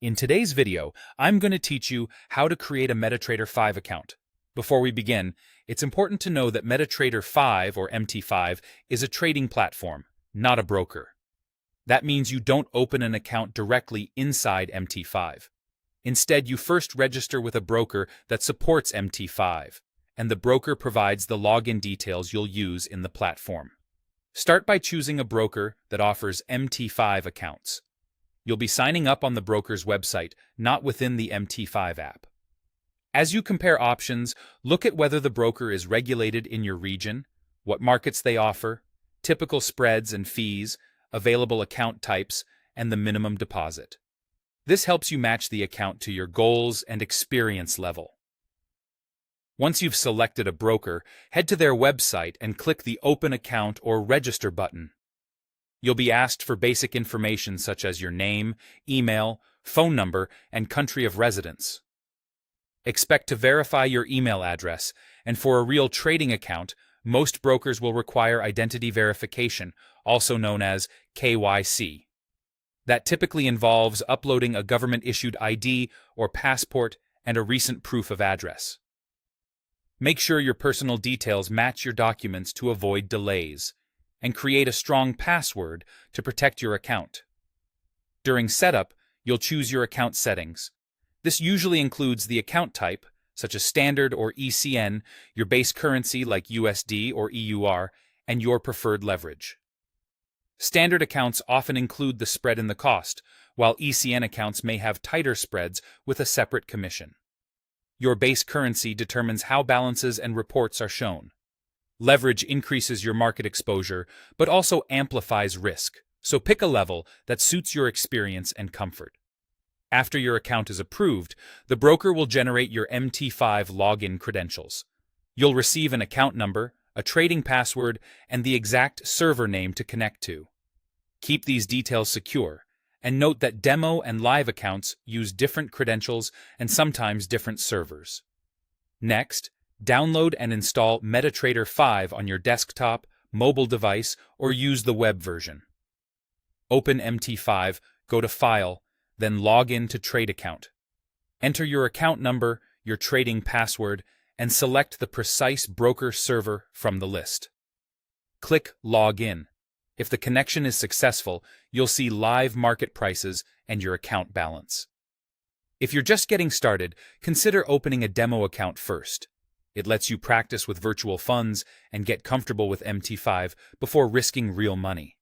In today's video, I'm going to teach you how to create a Metatrader 5 account. Before we begin, it's important to know that Metatrader 5 or MT5 is a trading platform, not a broker. That means you don't open an account directly inside MT5. Instead, you first register with a broker that supports MT5, and the broker provides the login details you'll use in the platform. Start by choosing a broker that offers MT5 accounts. You'll be signing up on the broker's website, not within the MT5 app. As you compare options, look at whether the broker is regulated in your region, what markets they offer, typical spreads and fees, available account types, and the minimum deposit. This helps you match the account to your goals and experience level. Once you've selected a broker, head to their website and click the Open Account or Register button. You'll be asked for basic information such as your name, email, phone number, and country of residence. Expect to verify your email address, and for a real trading account, most brokers will require identity verification, also known as KYC. That typically involves uploading a government-issued ID or passport and a recent proof of address. Make sure your personal details match your documents to avoid delays, and create a strong password to protect your account. During setup, you'll choose your account settings. This usually includes the account type, such as standard or ECN, your base currency like USD or EUR, and your preferred leverage. Standard accounts often include the spread in the cost, while ECN accounts may have tighter spreads with a separate commission. Your base currency determines how balances and reports are shown. Leverage increases your market exposure, but also amplifies risk, so pick a level that suits your experience and comfort. After your account is approved, the broker will generate your MT5 login credentials. You'll receive an account number, a trading password, and the exact server name to connect to. Keep these details secure, and note that demo and live accounts use different credentials and sometimes different servers. Next, download and install Metatrader 5 on your desktop, mobile device, or use the web version. Open MT5, go to File, then log in to Trade Account. Enter your account number, your trading password, and select the precise broker server from the list. Click Log In. If the connection is successful, you'll see live market prices and your account balance. If you're just getting started, consider opening a demo account first. It lets you practice with virtual funds and get comfortable with MT5 before risking real money.